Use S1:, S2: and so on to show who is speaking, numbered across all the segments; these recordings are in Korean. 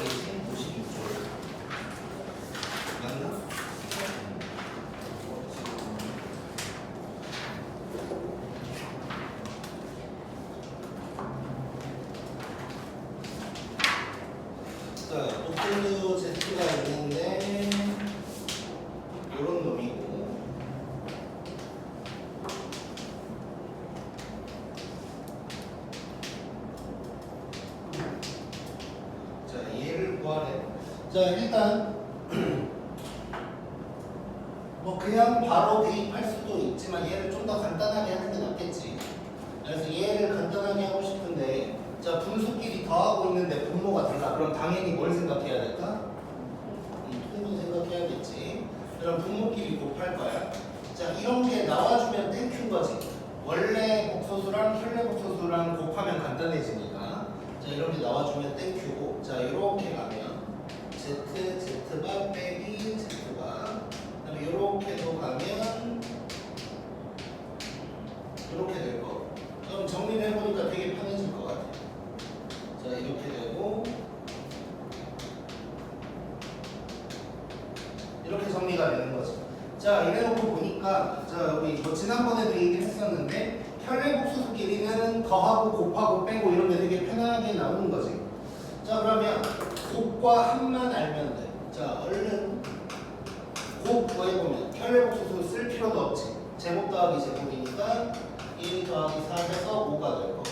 S1: 대신 56조. 맞나? 자, 복분류 Z가 있는데 요런 놈이고 자, 얘를 구하래. 자, 일단 뭐 그냥 바로 대입할 수도 있지만 얘를 좀 더 간단하게 하는 게 낫겠지. 그래서 얘를 간단하게 하고 싶은데 자, 분수끼리 더하고 있는데 분모가 달라. 그럼 당연히 뭘 생각해야 될까? 통분 생각해야겠지. 그럼 분모끼리 곱할 거야. 자, 이런 게 나와주면 땡큐인 거지. 원래 복소수랑 혈내 복소수랑 곱하면 간단해지니까. 자, 이런 게 나와주면 땡큐고. 자, 이렇게 가면 Z바 빼기 Z바. 그다음에 이렇게도 가면 이렇게 될 거. 그럼 정리를 해보니까 되게 편해질 것 같아. 자, 이렇게 되고 이렇게 정리가 되는 거지. 자, 이래놓고 보니까 자, 우리 뭐 지난번에도 얘기를 했었는데 혈내복수수끼리는 더하고 곱하고 빼고 이런 게 되게 편하게 나오는 거지. 자, 그러면 곱과 합만 알면 돼. 자, 얼른 곱 구해보면 혈내복수수 쓸 필요도 없지. 제곱 더하기 제곱이니까 1 더하기 4 해서 5가 될 거고,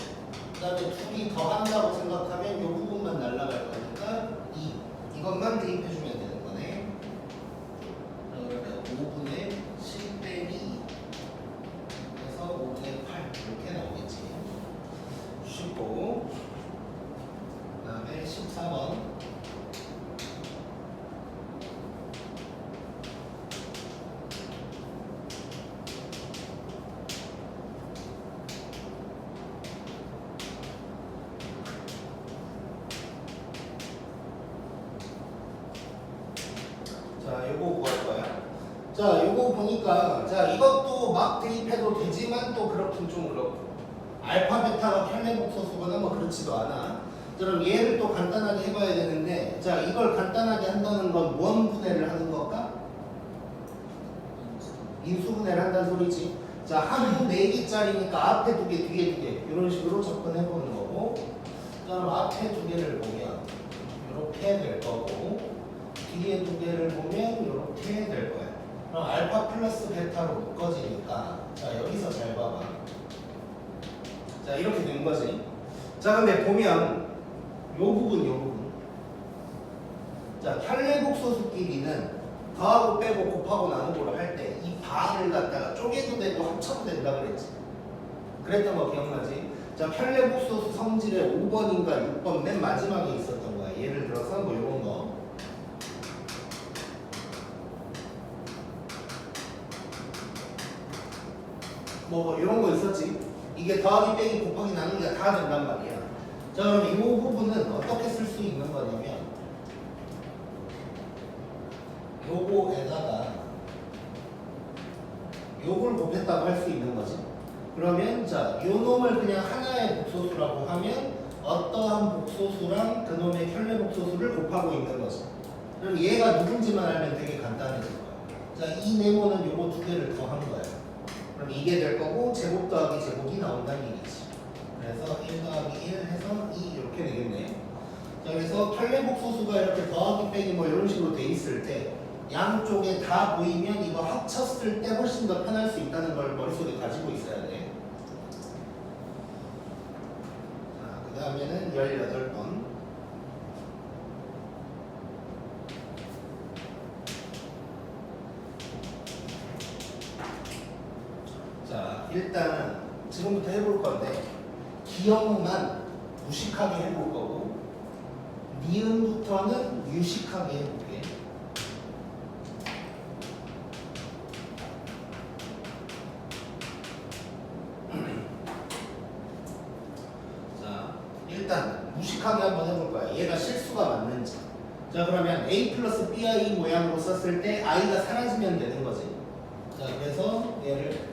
S1: 그 다음에 2이 더한다고 생각하면 이 부분만 날라갈 거니까 2. 이것만 대입해주면 되는 거네. 그러면 5분의 10 빼기 2 해서 5분의 8 이렇게 나오겠지. 쉽고, 그 다음에 14번 자, 요거 구할 거야. 자, 요거 보니까 자, 이것도 막 대입해도 되지만 또 그렇긴 좀 그렇고, 알파 베타가 혈내복소수거나 뭐 그렇지도 않아. 그럼 얘를 또 간단하게 해봐야 되는데, 자, 이걸 간단하게 한다는 건 무한 분해를 하는 걸까? 인수분해를 한다는 소리지. 자, 한 4개짜리니까 앞에 2개, 뒤에 2개 이런 식으로 접근해보는 거고, 그럼 앞에 2개를 보면 이렇게 될 거고, 뒤에 2개를 보면 이렇게 될 거야. 그럼 알파 플러스 베타로 묶어지니까, 자, 여기서 잘 봐봐. 자, 이렇게 된 거지. 자, 근데 보면 요 부분 자, 혈내복소수끼리는 더하고 빼고 곱하고 나누고를 할 때 이 바를 갖다가 쪼개도 되고 합쳐도 된다 그랬지. 그랬던 거 기억나지? 자, 혈내복소수 성질의 5번인가 6번 맨 마지막에 있었던 거야. 예를 들어서 뭐 이런 거. 뭐 이런 거 있었지. 이게 더하기 빼기 곱하기 나누기가 다 된단 말이야. 자, 그럼 이 부분은 어떻게 쓸 수 있는 거냐면 요거에다가 요걸 곱했다고 할 수 있는 거지. 그러면 자, 요 놈을 그냥 하나의 복소수라고 하면 어떠한 복소수랑 그놈의 혈내복소수를 곱하고 있는 거지. 그럼 얘가 누군지만 알면 되게 간단해질 거야. 자, 이 네모는 요거 2개를 더한 거야. 그럼 이게 될 거고, 제곱 더하기 제곱이 나온다는 얘기지. 그래서 1 더하기 1 해서 2 이렇게 되겠네. 자, 그래서 혈내복소수가 이렇게 더하기 빼기 뭐 이런 식으로 돼 있을 때 양쪽에 다 보이면 이거 합쳤을 때 훨씬 더 편할 수 있다는 걸 머릿속에 가지고 있어야 돼. 자, 그 다음에는 18번. 자, 일단은 지금부터 해볼 건데 기억만 무식하게 해볼 거고, 니은부터는 유식하게 해볼게. 자, 일단 무식하게 한번 해볼 거야. 얘가 실수가 맞는지. 자, 그러면 a 플러스 bi 모양으로 썼을 때 i가 사라지면 되는 거지. 자, 그래서 얘를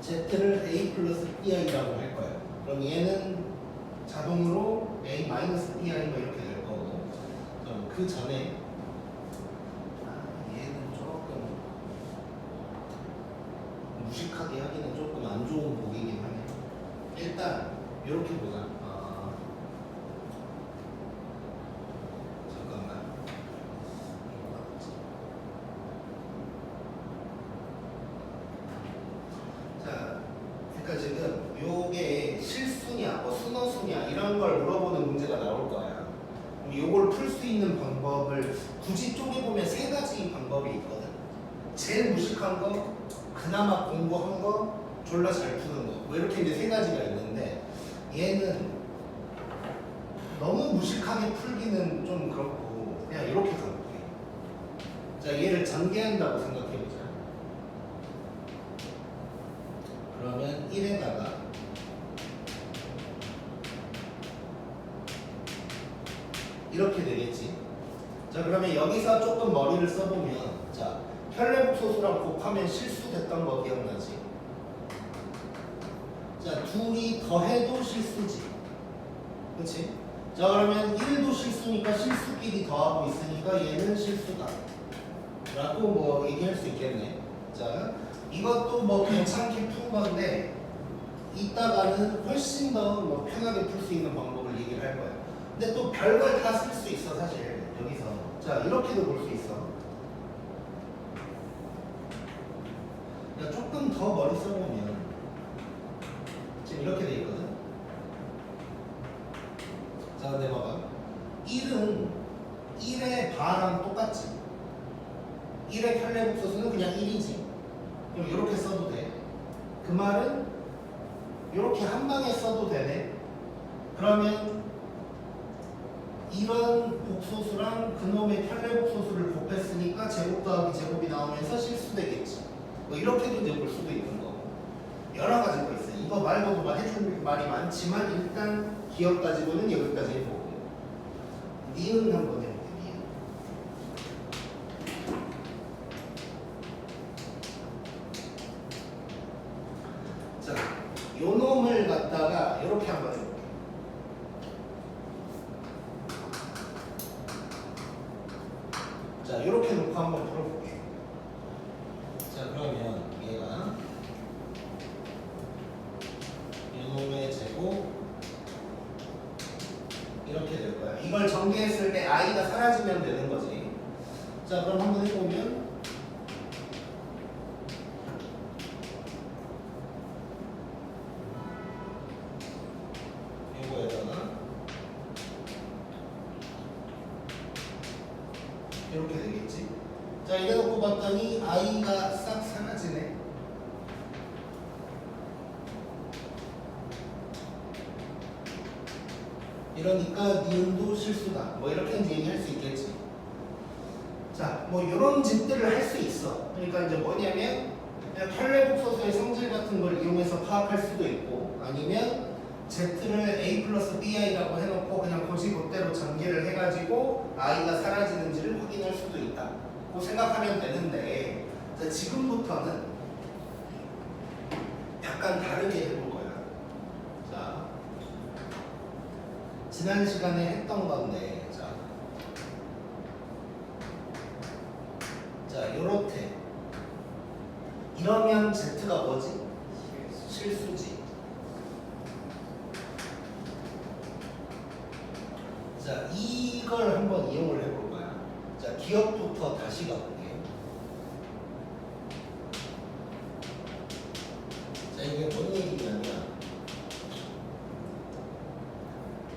S1: z를 a 플러스 bi라고 할 거야. 그럼 얘는 자동으로 a 마이너스 bi 뭐 이렇게 될 거고, 그 전에 얘는 조금 무식하게 하기는 조금 안 좋은 보기긴 하네. 일단 이렇게 보자. 잠깐만. 자, 그러니까 지금 요게 실수냐, 뭐 순어수냐 이런 걸 물어보는 문제가 나올 거야. 요걸 풀 수 있는 방법을 굳이 쪼개보면 세 가지 방법이 있거든. 제일 무식한 거, 그나마 공부한 거, 졸라 잘 푸는 거. 뭐 이렇게 이제 세 가지가 있는데 얘는 너무 무식하게 풀기는 좀 그렇고 그냥 이렇게 가볼게. 자, 얘를 전개한다고 생각해보자. 그러면 1에다가 이렇게 되겠지. 자, 그러면 여기서 조금 머리를 써보면, 자, 편례복소수랑 곱하면 실수됐던 거 기억나지? 자, 둘이 더해도 실수지. 그치? 자, 그러면 1도 실수니까 실수끼리 더하고 있으니까 얘는 실수다 라고 뭐 얘기할 수 있겠네. 자, 이것도 뭐 괜찮게 푼 건데 이따가는 훨씬 더 뭐 편하게 풀 수 있는 방법을 얘기를 할 거야. 근데 또 별걸 다 쓸 수 있어 사실 여기서. 자, 이렇게도 볼 수 있어. 야, 조금 더 머리 써보면 지금 이렇게 돼 있거든. 자, 근데 봐봐. 1은 1의 바랑 똑같지. 1의 편례복소수는 그냥 1이지. 그럼 이렇게 써도 돼. 그 말은 이렇게 한 방에 써도 되네. 그러면 이런 복소수랑 그놈의 편례복소수를 곱했으니까 제곱 더하기 제곱이 나오면서 실수되겠지. 뭐 이렇게도 이제 볼 수도 있는 거고. 여러 가지가 있어요. 이거 말고도 막 해준 말이 많지만 일단 기억 가지고는 여기까지 해보고. 니은 한번 해볼게. 니은. 자, 요 놈을 갖다가 이렇게 한번 해볼게. 자, 이렇게 놓고 한번 풀어볼게. 자, 그러면 얘가 이놈의 제곱 이렇게 될 거야. 이걸 전개했을 때 i가 사라지면 되는 거지. 자, 그럼 한번 해보면 이거에다가 이렇게 되겠지. 자, 이래 놓고 봤더니 i가 싹 사라지네. 이러니까 니은도 실수다. 뭐 이렇게 이제 얘기할 수 있겠지. 자, 뭐 이런 짓들을 할 수 있어. 그러니까 이제 뭐냐면 그냥 편례복소수의 성질 같은 걸 이용해서 파악할 수도 있고, 아니면 z를 a 플러스 bi라고 해놓고 그냥 고지고대로 전개를 해가지고 i가 사라지는지를 확인할 수도 있다. 고 생각하면 되는데, 자, 지금부터는 약간 다르게 해볼 거야. 자, 지난 시간에 했던 건데, 자, 요렇게 이러면 z가 뭐지? 실수지. 자, 이걸 한번 이용을 해볼 거야. 자, 기억부터 다시 가볼게. 자, 이게 뭔 얘기냐면,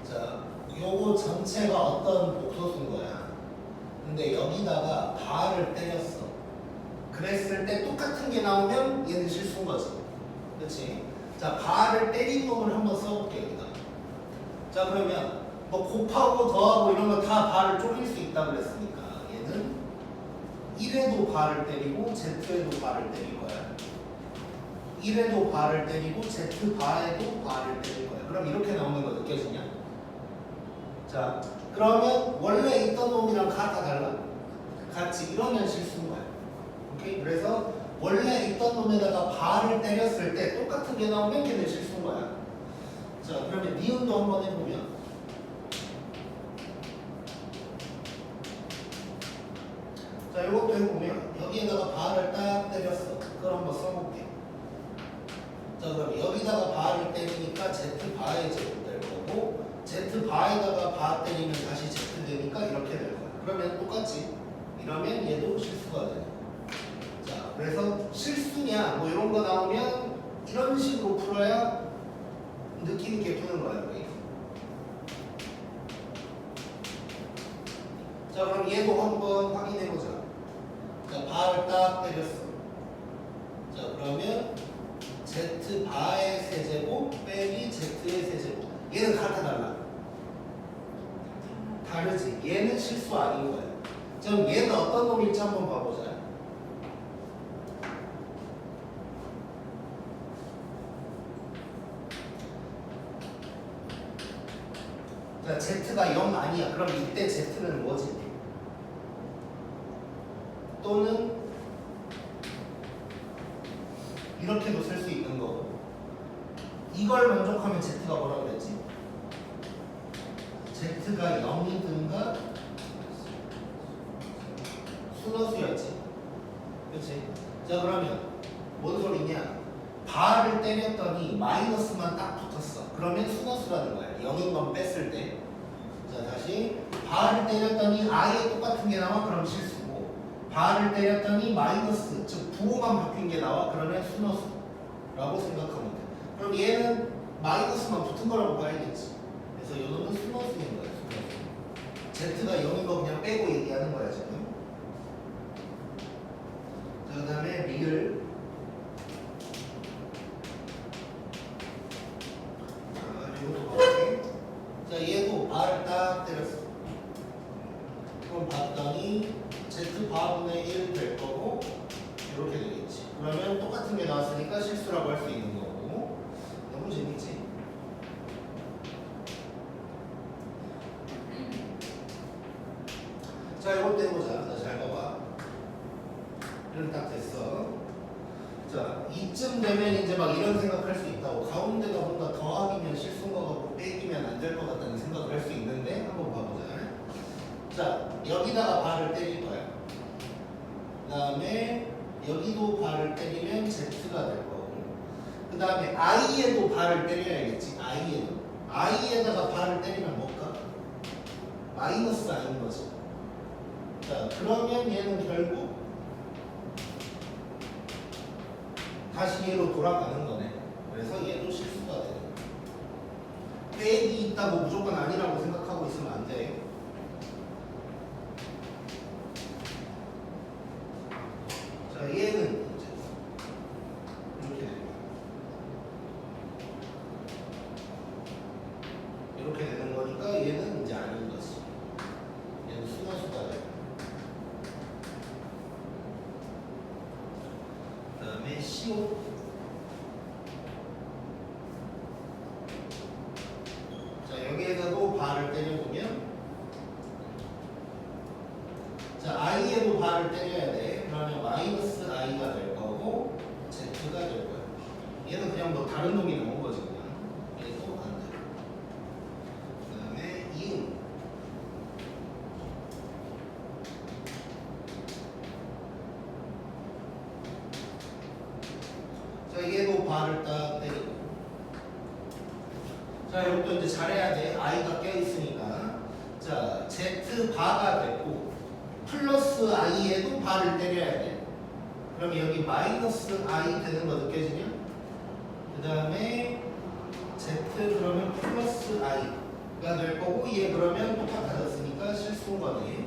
S1: 자, 요거 전체가 어떤 복소수인 거야. 근데 여기다가 바를 때렸어. 그랬을 때 똑같은 게 나오면 얘는 실수인 거지. 그렇지? 자, 바를 때린 놈을 한번 써볼게 여기다. 자, 그러면 뭐 곱하고 더하고 이런 거 다 바를 쪼갤 수 있다 그랬으니까 얘는 1에도 바를 때리고 z에도 바를 때릴 거야. 1에도 바를 때리고 z 바에도 바를 때릴 거야. 그럼 이렇게 나오는 거 느껴지냐? 자, 그러면 원래 있던 놈이랑 같아 달라? 같이. 이러면 실수인 거야. 오케이? 그래서 원래 있던 놈에다가 바를 때렸을 때 똑같은 게 나오면 걔는 실수인 거야. 자, 그러면 니은도 한번 해보면, 자, 이것도 해보면 여기에다가 바를 딱 때렸어. 그걸 한번 써볼게. 자, 그럼 여기다가 바를 때리니까 Z 바의 제곱 될 거고 Z 바에다가 바 때리면 다시 Z 되니까 이렇게 될 거야. 그러면 똑같지? 이러면 얘도 실수가 돼. 자, 그래서 실수냐 뭐 이런 거 나오면 이런 식으로 풀어야 느낌 있게 푸는 거야. 여기. 자, 그럼 얘도 한번 확인해보자. 자, 바를 딱 때렸어. 자, 그러면 Z 바의 세제곱 빼기 Z의 세제곱. 얘는 같아 달라? 다르지. 얘는 실수 아닌 거야. 그럼 얘는 어떤 놈일지 한번 봐보자. 자, Z가 0 아니야. 그럼 이때 Z는 뭐지? 또는 이렇게도 쓸 수 있는 거고 이걸 만족하면 Z가 뭐라고 그랬지? Z가 0이든가 순허수였지. 그렇지? 자, 그러면 뭔 소리냐? 바를 때렸더니 마이너스만 딱 붙었어. 그러면 순허수라는 거야. 0인 건 뺐을 때. 자, 다시 바를 때렸더니 아예 똑같은 게 나와. 그럼 실수고 바를 때렸더니 마이너스 즉 부호만 바뀐 게 나와. 그러면 순허수라고 생각하면 돼. 그럼 얘는 마이너스만 붙은 거라고 봐야겠지. 그래서 이 놈은 순허수인 거야. 순허수. Z가 0인 거 그냥 빼고 얘기하는 거야 지금. 자, 그 다음에 리을. 자, 얘도 바를 딱 때렸어. 그럼 봤더니 Z 바분의 1 될 거고 이렇게 되겠지. 그러면 똑같은 게 나왔으니까 실수라고 할 수 있는 거고. 너무 재밌지? 자, 이것도 해보자. 자, 잘 봐봐. 이렇게 딱 됐어. 자, 이쯤 되면 이제 막 이런 생각할 수 있다고. 가운데가 뭔가 더하기면 실수인 것 같고 빼기면 안 될 것 같다는 생각을 할 수 있는데 한번 봐보자. 자, 여기다가 바를 때릴 거야. 그 다음에 여기도 바를 때리면 Z가 될 거고 그 다음에 I에도 바를 때려야겠지. I에다가 바를 때리면 뭘까? 마이너스 I인 거지. 자, 그러면 얘는 결국 다시 얘로 돌아가는 거네. 그래서 얘도 실수가 되는 거야. 빼기 있다고 무조건 아니라고 생각하고 있으면 안 돼. 자, 얘는 이제 이렇게 되는 거야. 이렇게 되는 거니까 얘는 이제 아닌 거지. 얘는 순환수가 돼. 그 다음에 CO. 자, 여기에서도 바를 때려보면 자, I에도 바를 때려야 돼. 그러면 마이너스 I가 될 거고 Z가 될 거야. 얘는 그냥 뭐 다른 놈이 나온 거지 그냥. 얘도 안 돼. 그 다음에 이응. 자, 얘도 바를 딱 때리고. 자, 이것도 이제 잘해야 돼. I가 껴있으니까. 자, Z 바가 됐고 플러스 I에도 바를 때려야 돼. 그럼 여기 마이너스 I 되는 거 느껴지냐? 그 다음에 Z 그러면 플러스 I가 될 거고 얘 그러면 똑같아졌으니까 실수인 거네.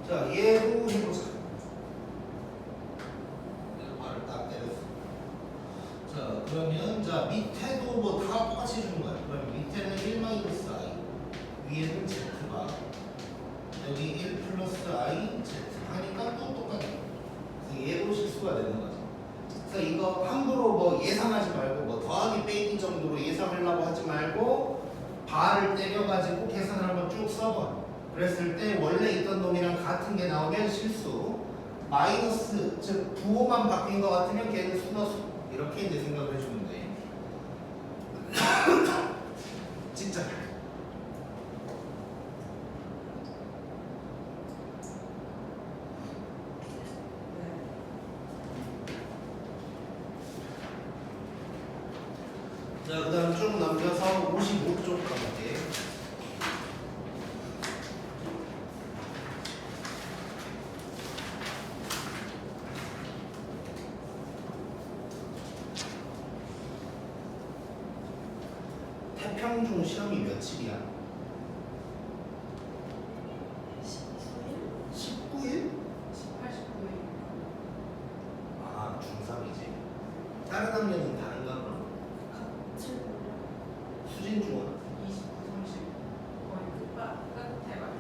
S1: 자, 얘도 해보자. 발을 딱 때렸어. 자, 그러면 자 밑에도 뭐 다 똑같이 해주는 거야. 그러면 밑에는 1-I, 위에는 Z바, 여기 1 플러스 I, Z 하니까 또 똑같아. 그래서 얘도 실수가 되는 거죠. 그래서 이거 함부로 뭐 예상하지 말고 뭐 더하기 빼기 정도로 예상하려고 하지 말고 바를 때려가지고 계산을 한번 쭉 써봐. 그랬을 때 원래 있던 놈이랑 같은 게 나오면 실수, 마이너스 즉 부호만 바뀐 것 같으면 걔는 수나 수 이렇게 이제 생각을 해주면 돼. 진짜. 자, 그 다음 쭉 넘겨서 55쪽 가볼게. 태평중 시험이 며칠이야?
S2: 19일?
S1: 19일?
S2: 18, 19일.
S1: 아, 중3이지. 다른 학년은 다른가 그럼?
S2: 같이
S1: 수진 중은?
S2: 29, 30. 거의 끝에 말.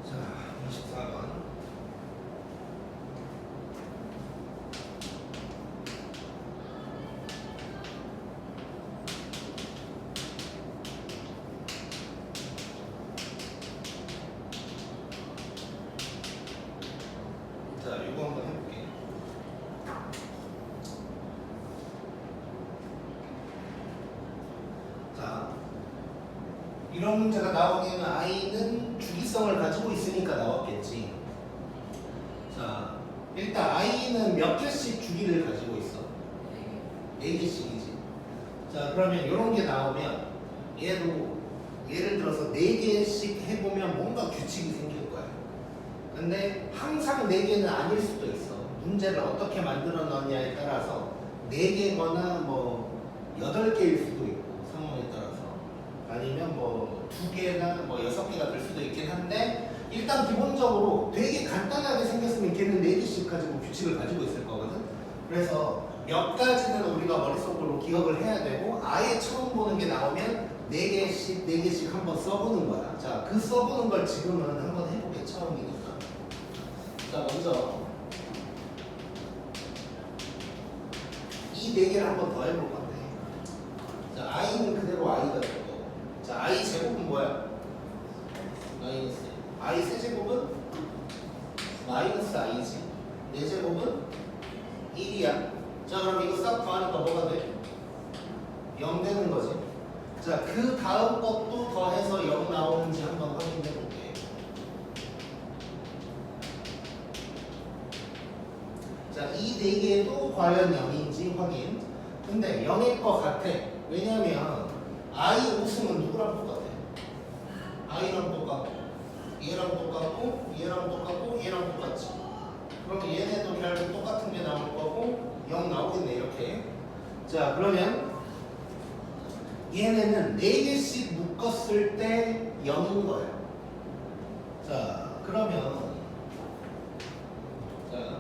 S1: 자, 24번. 자, 이거 한번 해볼게. 자, 이런 문제가 나오기에는 i는 주기성을 가지고 있으니까 나왔겠지. 자, 일단 i는 몇 개씩 주기를 가지고 있어? 4개씩이지. 자, 그러면 이런 게 나오면 얘도 예를 들어서 4개씩 해보면 뭔가 규칙이 생길 거야. 근데 항상 4개는 아닐 수도 있어. 문제를 어떻게 만들어 놨냐에 따라서 4개거나 뭐 8개일 수도 있고 상황에 따라서 아니면 뭐 2개나 뭐 6개가 될 수도 있긴 한데 일단 기본적으로 되게 간단하게 생겼으면 걔는 4개씩 가지고 규칙을 가지고 있을 거거든. 그래서 몇 가지는 우리가 머릿속으로 기억을 해야 되고 아예 처음 보는 게 나오면 4개씩 한번 써보는 거야. 자, 그 써보는 걸 지금은 한번 해보게 처음이니까. 자, 먼저 이 4개를 한번 더 해볼 건데, 자, i는 그대로 i가 될 거고, 자, i 제곱은 뭐야? 마이너스. i 세제곱은 마이너스 i지. 4제곱은 1이야. 자, 그럼 이거 싹 더하니까 뭐가 돼? 0 되는 거지. 자, 그 다음 것도 더해서 0 나오는지 한번 확인해 볼게. 자, 이 4개도 과연 0인지 확인. 근데 0일 것 같아. 왜냐면 i 웃음은 누구랑 똑같아? i랑 똑같고, 얘랑 똑같고, 얘랑 똑같고, 얘랑 똑같지. 그럼 얘네도 결국 똑같은 게 나올 거고 0 나오겠네 이렇게. 자, 그러면 얘네는 4개씩 묶었을 때 0인 거예요. 자, 그러면 자,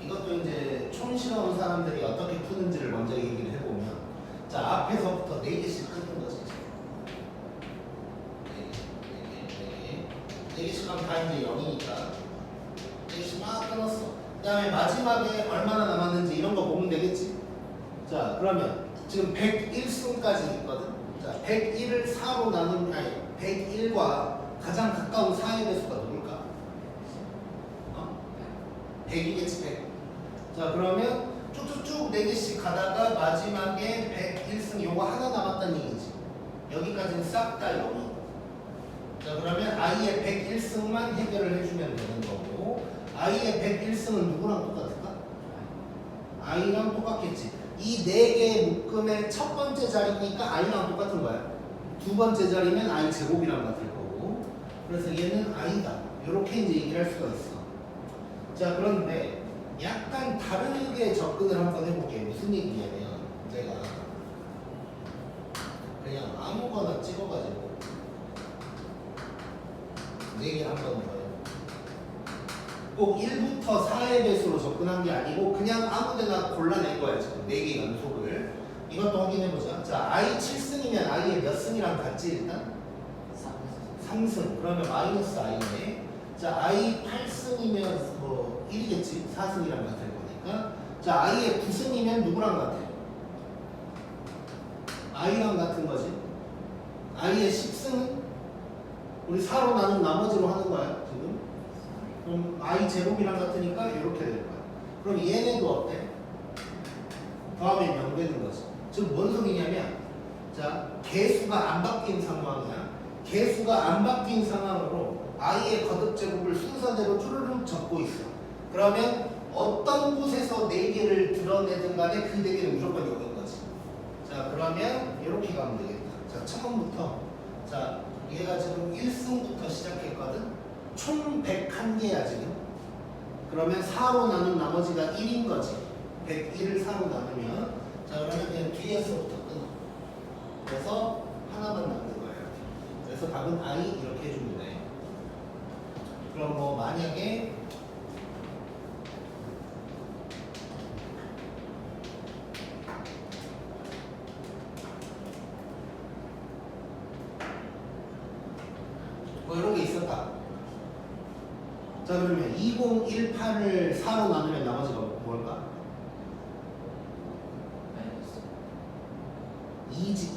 S1: 이것도 이제 촌스러운 사람들이 어떻게 푸는지를 먼저 얘기를 해보면, 자, 앞에서부터 4개씩 끄는 거지. 4개씩 하면 다 이제 0이니까 4개씩 막 끊었어. 그 다음에 마지막에 얼마나 남았는지 이런 거 보면 되겠지. 자, 그러면 지금 101승까지 있거든. 자, 101을 4로 나누면, 아니 101과 가장 가까운 4의 배수가 누굴까? 100이겠지. 100. 자, 그러면 쭉쭉쭉 4개씩 가다가 마지막에 101승 요거 하나 남았다는 얘기지. 여기까지는 싹 다 0이. 자, 그러면 i의 101승만 해결을 해주면 되는 거고, i의 101승은 누구랑 똑같을까? i랑 똑같겠지. 이 4개의 묶음의 첫 번째 자리니까 i랑 똑같은 거야. 두 번째 자리면 i 제곱이랑 같을 거고, 그래서 얘는 i다. 이렇게 이제 얘기를 할 수가 있어. 자, 그런데 약간 다르게 접근을 한번 해볼게요. 무슨 얘기냐면, 제가 그냥 아무거나 찍어가지고 4개 한번 더요. 꼭 1부터 4의 배수로 접근한 게 아니고 그냥 아무데나 골라낸 거야. 지금 4개 연속을. 이것도 확인해보자. 자, I 7승이면 I의 몇 승이랑 같지 일단? 3승. 그러면 마이너스 I네. 자, I 8승이면 뭐 1이겠지. 4승이랑 같을 거니까. 자, I의 9승이면 누구랑 같아? I랑 같은 거지. I의 10승은? 우리 4로 나눈 나머지로 하는 거야 지금. 그럼 I 제곱이랑 같으니까 이렇게 될 거야. 그럼 얘네도 어때? 더하면 0 되는 거지. 즉 뭔 소리냐면, 자, 개수가 안 바뀐 상황이야. 개수가 안 바뀐 상황으로 I의 거듭 제곱을 순서대로 쭈르륵 적고 있어. 그러면 어떤 곳에서 4개를 드러내든 간에 그 4개는 무조건 0인 거지. 자, 그러면 이렇게 가면 되겠다. 자, 처음부터, 자, 얘가 지금 1승부터 시작했거든. 총 101개야 지금. 그러면 4로 나눈 나머지가 1인 거지. 101을 4로 나누면, 자, 그러면 그냥 뒤에서부터 끊어. 그래서 하나만 남는 거야. 그래서 답은 I 이렇게 해주면 돼. 그럼 뭐 만약에 뭐 이런 게 있었다. 자, 그러면 2018을 4로 나누면 나머지가 뭘까? 2지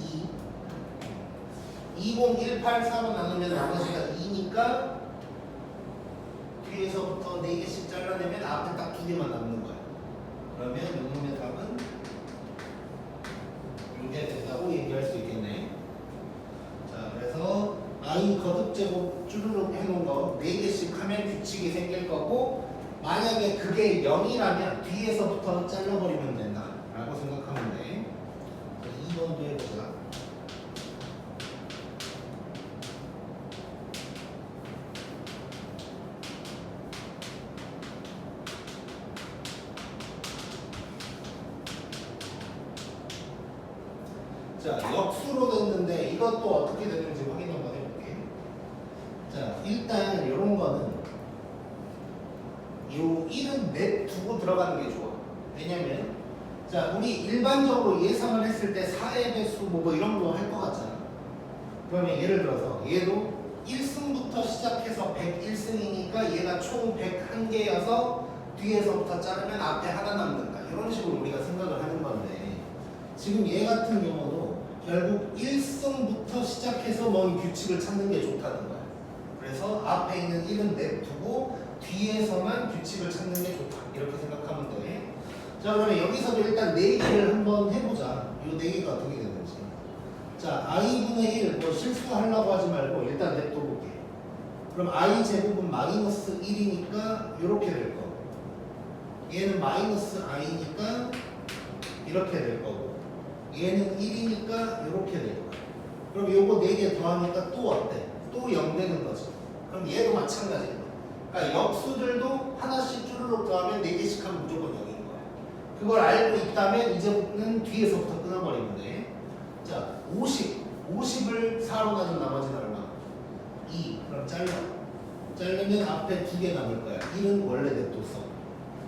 S1: 2. 2018 4로 나누면 나머지가 2니까 뒤에서부터 4개씩 잘라내면 앞에 딱 2개만 남는 거야. 그러면 이놈의 답은 이게 된다고 얘기할 수 있겠네. 자, 그래서 I 거듭 제곱 쭈르륵 해놓은 거 4개씩 하면 규칙이 생길 거고, 만약에 그게 0이라면 뒤에서부터 잘라버리면 된다 라고 생각하면 돼. 2번도 해보자. 자, 역수로 됐는데 이것도 어떻게 되는지 확인 한번 해볼게. 자, 일단 이런 거는 요 1은 냅두고 들어가는 게 좋아. 왜냐면, 자, 우리 일반적으로 예상을 했을 때 4의 배수 뭐 이런 거 할 것 같잖아. 그러면 예를 들어서 얘도 1승부터 시작해서 101승이니까 얘가 총 101개여서 뒤에서부터 자르면 앞에 하나 남는다. 이런 식으로 우리가 생각을 하는 건데, 지금 얘 같은 경우도 결국 1승부터 시작해서 뭔 규칙을 찾는 게 좋다는 거야. 그래서 앞에 있는 1은 냅두고 뒤에서만 규칙을 찾는 게 좋다. 이렇게 생각하면 돼. 자, 그러면 여기서도 일단 4개를 한번 해보자. 이 4개가 어떻게 되는지. 자, i분의 1, 뭐 실수하려고 하지 말고 일단 냅둬볼게. 그럼 i 제곱은 마이너스 1이니까 이렇게 될 거고, 얘는 마이너스 i니까 이렇게 될 거고, 얘는 1이니까 이렇게 될 거야. 그럼 요거 4개 더하니까 또 어때? 또 0 되는 거지. 그럼 얘도 마찬가지야. 그러니까 역수들도 하나씩 쭈르륵 더하면 4개씩 하면 무조건 0인 거야. 그걸 알고 있다면 이제는 뒤에서부터 끊어버리면 돼. 자, 50을 4로 나눈 나머지는 얼마? 2. 그럼 자르면 앞에 2개 남을 거야. 1은 원래 냅뒀어.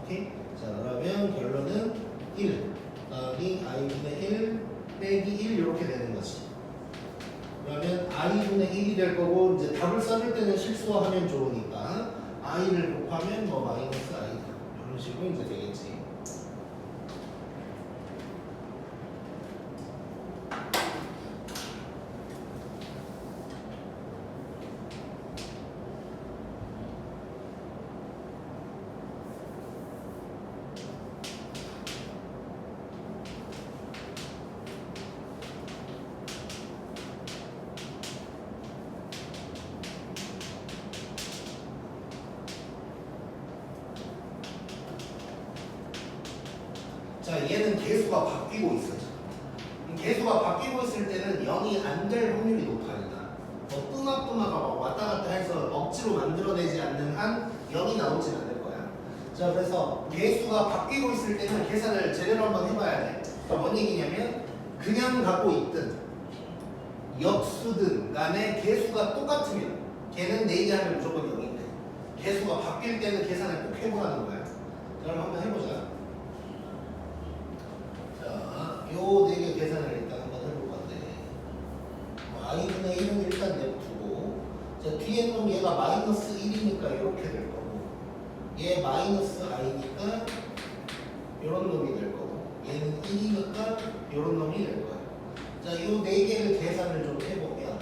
S1: 오케이? 자, 그러면 결론은 1 더하기 i분의 1 빼기 1 이렇게 되는 거지. 그러면 i분의 1이 될 거고, 이제 답을 써줄 때는 실수하면 좋으니까 i를 곱하면 뭐 마이너스 i 이런 식으로 이제 되겠지. 자, 얘는 개수가 바뀌고 있어. 개수가 바뀌고 있을 때는 0이 안 될 확률이 높아진다. 뭐 뿜마가 왔다 갔다 해서 억지로 만들어내지 않는 한 0이 나오진 않을 거야. 자, 그래서 개수가 바뀌고 있을 때는 계산을 제대로 한번 해봐야 돼. 그러니까 뭔 얘기냐면, 그냥 갖고 있든 역수든 간에 개수가 똑같으면 걔는 4개 하면 무조건 0인데, 개수가 바뀔 때는 계산을 꼭 해보라는 거야. 그럼 한번 해보자. 요 4개 계산을 일단 한번 해볼 건데, 얘가 마이너스 1이니까 이렇게 될 거고 얘 마이너스 i니까 이런 놈이 될 거고 얘는 1이니까 이런 놈이 될 거야. 자, 이 네 개를 계산을 좀 해보면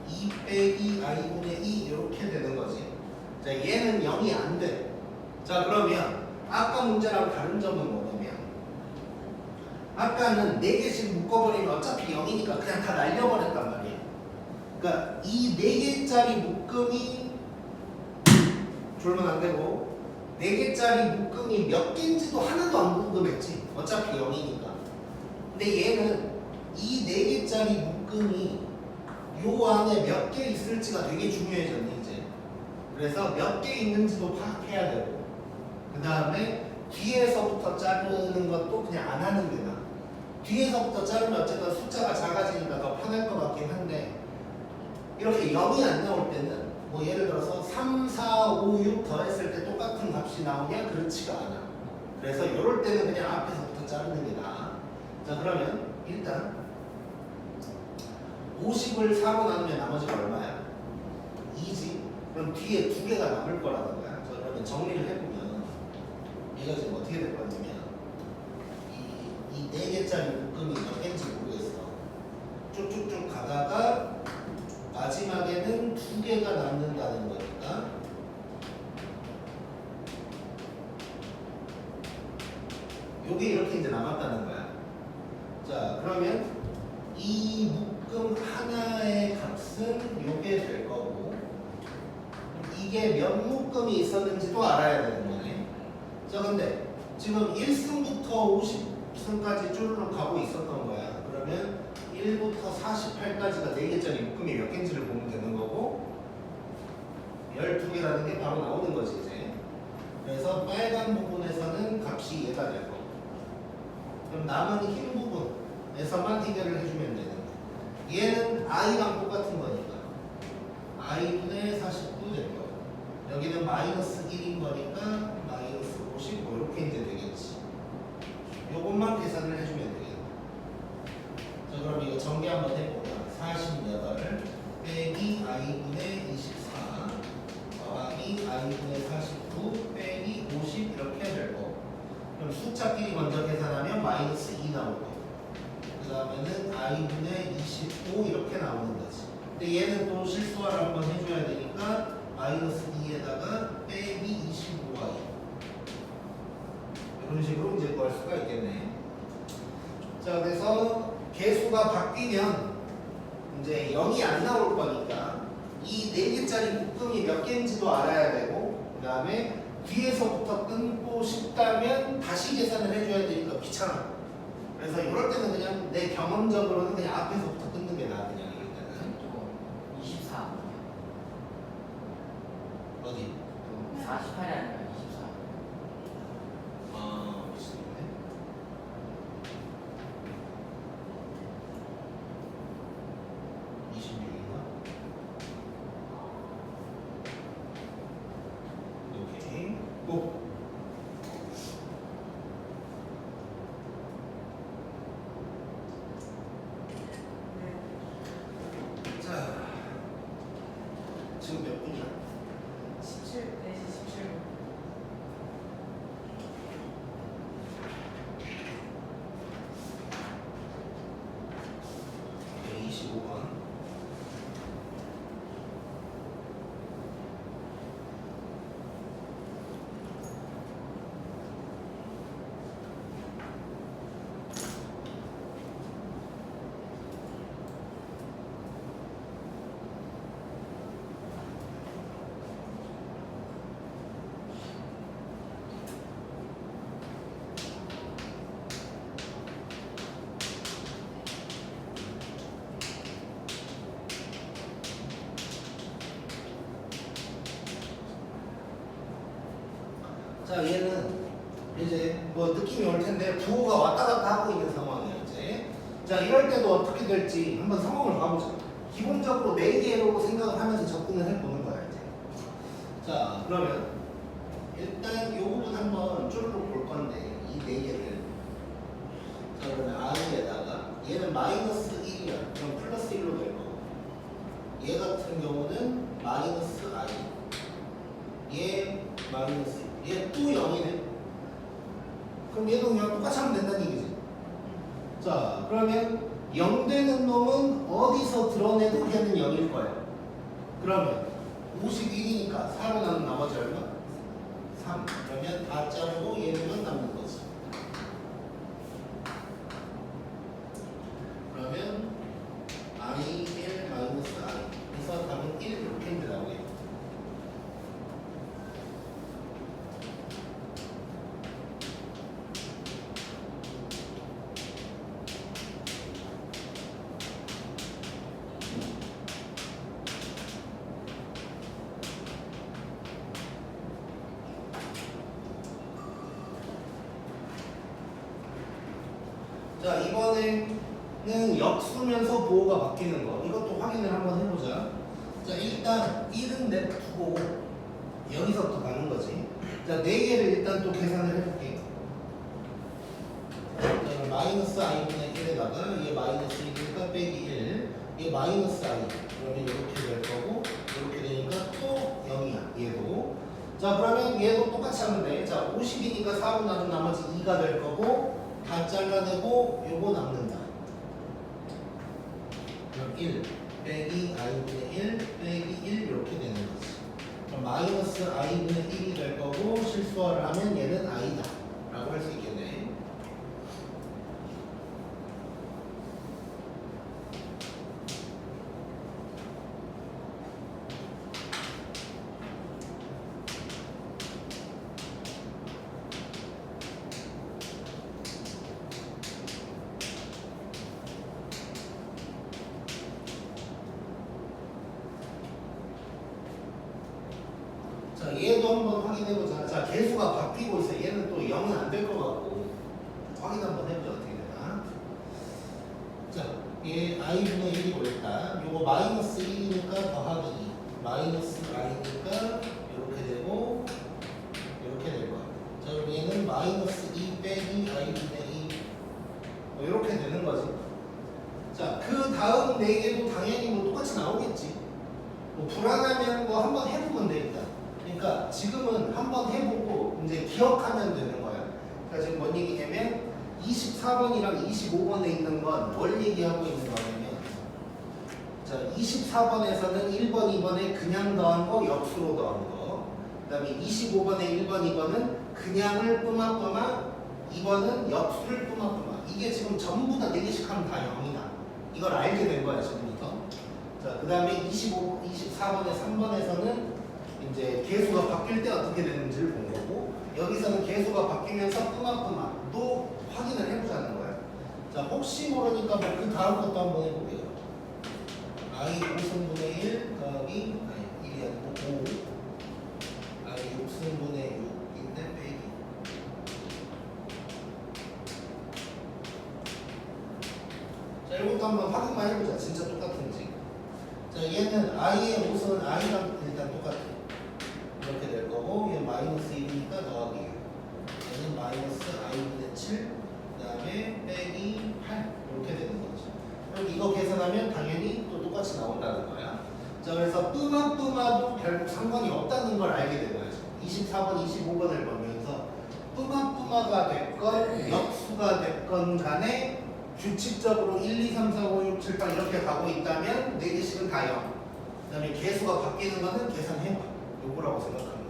S1: 2 빼기 i분의 2 이렇게 되는 거지. 자, 얘는 0이 안 돼. 자, 그러면 아까 문제랑 다른 점은 뭐냐면 아까는 4개씩 묶어버리면 어차피 0이니까 그냥 다 날려버렸단 말이야. 그러니까 이 4개짜리 묶음이 졸면 안 되고 4개짜리 묶음이 몇 개인지도 하나도 안 궁금했지. 어차피 0이니까. 근데 얘는 이 4개짜리 묶음이 요 안에 몇 개 있을지가 되게 중요해졌네 이제. 그래서 몇 개 있는지도 파악해야 되고 그 다음에 뒤에서부터 자르는 것도 그냥 안 하는 게 나아. 뒤에서부터 자르면 어쨌든 숫자가 작아지니까 더 편할 것 같긴 한데 이렇게 0이 안 나올 때는 뭐 예를 들어서 3, 4, 5, 6 더했을 때 똑같은 값이 나오냐? 그렇지가 않아. 그래서 이럴 때는 그냥 앞에서부터 자르는 게 나아. 자, 그러면 일단 50을 4로 나누면 나머지가 얼마야? 2지. 그럼 뒤에 2개가 남을 거라는 거야. 자, 그러면 정리를 해보면 얘가 지금 어떻게 될 거냐면 이 4개짜리 묶음이 몇 개인지 모르겠어. 쭉쭉쭉 가다가 마지막에는 2개가 남는다는 거니까 요게 이렇게 이제 남았다는 거야. 자, 그러면 이 묶음 하나의 값은 요게 될 거고 이게 몇 묶음이 있었는지도 알아야 되는 거네. 자, 근데 지금 1승부터 50승까지 쭈르륵 가고 있었던 거야. 그러면 1부터 48까지가 4개짜리 묶음이 몇 개인지를 보면 되는 거고 12개라는 게 바로 나오는 거지 이제. 그래서 빨간 부분에서는 값이 얘가 될 거고 그럼 남은 흰 부분에서만 해결을 해주면 되는 거야. 얘는 i랑 똑같은 거니까 i분의 49 될 거고 여기는 마이너스 1인 거니까 마이너스 50 뭐 이렇게 이제 되겠지. 요것만 계산을 해주면 되겠다. 자, 그럼 이거 전개 한번 해보면 48 빼기 i분의 24 더하기 i분의 49 빼기 50 이렇게 될 거고 그럼 숫자끼리 먼저 계산하면 마이너스 2 나올 거고 그 다음에는 i분의 25 이렇게 나오는 거지. 근데 얘는 또 실수화를 한번 해줘야 되니까 마이너스 2에다가 빼기 25y 이런 식으로 이제 구할 수가 있겠네. 자, 그래서 개수가 바뀌면 이제 0이 안 나올 거니까 이 4개짜리 묶음이 몇 개인지도 알아야 되고 그 다음에 뒤에서부터 끊고 싶다면 다시 계산을 해줘야 되니까 귀찮아. 그래서 이럴 때는 그냥 내 경험적으로는 그냥 앞에서부터 끊는 게 나아. 그냥 이럴 때는
S3: 24
S1: 어디?
S3: 48이 아니라 24
S1: 미치겠네. 오케이. 고. 자, 지금 몇 분이야?
S2: 17, 4시 17분.
S1: 네, 25번. 자, 얘는 이제 뭐 느낌이 올 텐데 부호가 왔다 갔다 하고 있는 상황이야 이제. 자, 이럴 때도 어떻게 될지 한번 상황을 봐보자. 기본적으로 4개로 생각을 하면서 접근을 해보는 거야 이제. 자, 그러면 일단 이 부분 한번 쭈르륵 볼 건데 이 4개를. 자, 그러면 i에다가 얘는 마이너스 1이야. 그럼 플러스 1로 될 거고 얘 같은 경우는 마이너스 i 얘 마이너스 얘 또 0이네. 그럼 얘도 그냥 똑같이 하면 된다는 얘기지. 자, 그러면 0 되는 놈은 어디서 드러내도 걔는 0일 거예요. 그러면 51이니까 4로 나는 나머지 얼마? 3. 그러면 다 자르고 얘네만 남는 거지. 그러면 I 1 마이너스 I. 그래서 답은 1 이렇게 나오게. 자, 이번에는 역수면서 보호가 바뀌는 거. 이것도 확인을 한번 해보자. 자, 일단 1은 냅두고 여기서부터 가는 거지. 자, 4개를 일단 또 계산을 해볼게. 자, 마이너스 i분의 1에다가 얘 마이너스 1이니까 빼기 1. 얘 마이너스 i. 그러면 이렇게 될 거고 이렇게 되니까 또 0이야. 얘도. 자, 그러면 얘도 똑같이 하면 돼. 자, 50이니까 4로 나눈 나머지 2가 될 거고 다 잘라내고 요거 남는다. 그럼 1 빼기 i분의 1 빼기 1 이렇게 되는 거지. 그럼 마이너스 i분의 1이 될 거고 실수화를 하면 얘는 i다 라고 할 수 있겠네. 자, 얘도 한번 확인해보자. 자, 개수가 바뀌고 있어. 얘는 또 0은 안 될 것 같고 확인 한번 해보자. 어떻게 되나. 자, 얘 i분의 1이고 일단 요거 마이너스 1이니까 더하기 2 마이너스 i니까 이렇게 되고 이렇게 될 거야. 자, 그럼 얘는 마이너스 2 빼기 i분의 2 뭐 이렇게 되는 거지. 자, 그 다음 4개도 당연히 뭐 똑같이 나오겠지. 뭐 불안하면 뭐 한번 해보면 돼 일단. 그러니까 지금은 한번 해보고 이제 기억하면 되는 거야. 그러니까 지금 뭔 얘기냐면 24번이랑 25번에 있는 건 뭘 얘기하고 있는 거냐면 자 24번에서는 1번, 2번에 그냥 더한 거, 역수로 더한 거. 그 다음에 25번에 1번, 2번은 그냥을 뿜아뿜아 2번은 역수를 뿜아뿜아. 이게 지금 전부 다 4개씩 하면 다 0이다. 이걸 알게 된 거야 지금부터. 자, 그 다음에 24번에 3번에서는 이제 개수가 바뀔 때 어떻게 되는지를 본 거고 여기서는 개수가 바뀌면서 뿜아뿜아도 확인을 해보자는 거야. 자, 혹시 모르니까 뭐 그 다음 것도 한번 해볼게요. i 5승분의 1 더하기 아니 1이 아니고 5 i 6승분의 6인데 빼기 자, 이것도 한번 확인만 해보자. 진짜 똑같은지. 자, 얘는 i의 5승은 i랑 일단 똑같아. 이렇게 될 거고 얘는 마이너스 1이니까 더하기 6 얘는 마이너스 i분의 7 그 다음에 빼기 8 이렇게 되는 거지. 그럼 이거 계산하면 당연히 또 똑같이 나온다는 거야. 자, 그래서 뿜아뿜아도 결국 상관이 없다는 걸 알게 된 거야. 24번, 25번을 보면서 뿜아뿜아가 됐건 역수가 됐건 간에 규칙적으로 1, 2, 3, 4, 5, 6, 7, 8 이렇게 가고 있다면 4개씩은 다 0. 그 다음에 개수가 바뀌는 거는 계산해봐. 요거라고 생각합니다.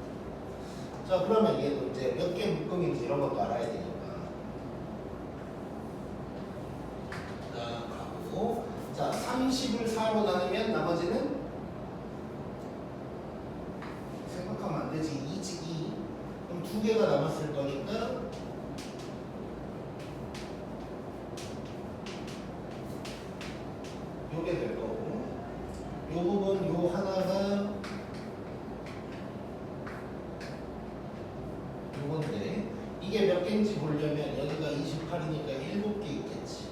S1: 자, 그러면 얘도 이제 몇 개 묶음인지 이런 것도 알아야 되니까. 자, 가고. 자, 30을 4로 나누면 나머지는 생각하면 안 되지. 2지 2. 그럼 2개가 남았을 거니까 요게 될 거고 요 부분 요 하나가 요건데 이게 몇 개인지 보려면 여기가 28이니까 7개 있겠지.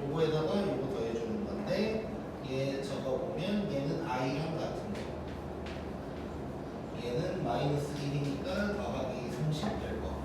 S1: 요거에다가 요거 더해주는 건데 얘 적어보면 얘는 i랑 같은 거 얘는 마이너스 1이니까 더하기 30 될 거.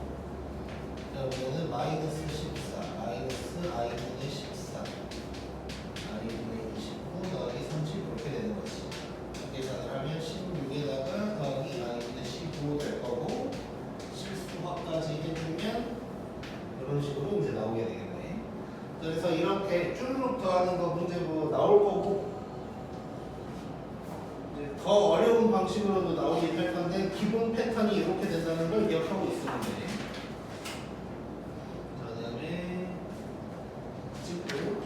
S1: 구하는 거 문제도 나올 거고 이제 더 어려운 방식으로도 나오긴 할 건데 기본 패턴이 이렇게 된다는 걸 기억하고 있으면 돼. 자, 그다음에 찍고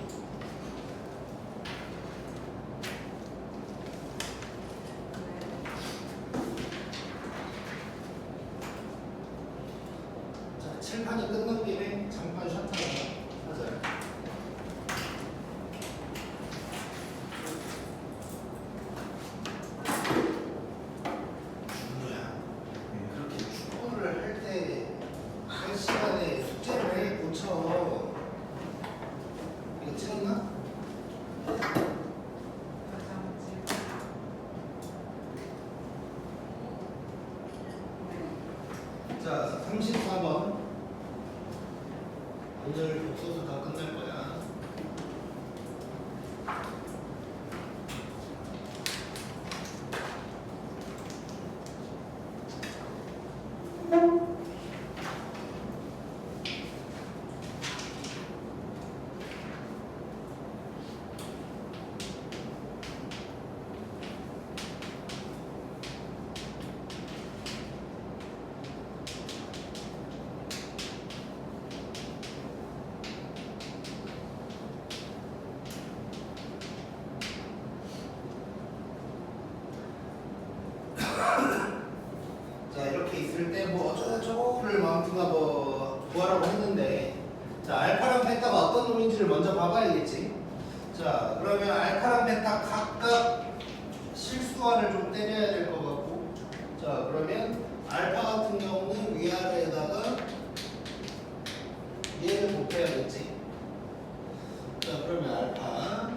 S1: 자, 칠판이 끝난 김에 장판 샷 하나 하자. 준우야, 그렇게 축구를 할 때 할 시간에 숙제를 해 고쳐. 이거 찍었나?
S2: 다시 한번 찍어. 네.
S1: 자, 34번. 오늘 독서도 다 끝날 거야. 자, 이렇게 있을 때 뭐 어쩌고저쩌고를 마음투가 뭐 구하라고 했는데 자, 알파랑 베타가 어떤 놈인지를 먼저 봐봐야겠지. 자, 그러면 알파랑 베타 각각 실수화를 좀 때려야 될 것 같고 자, 그러면 알파 같은 경우는 위아래에다가 얘를 곱해야겠지. 자, 그러면 알파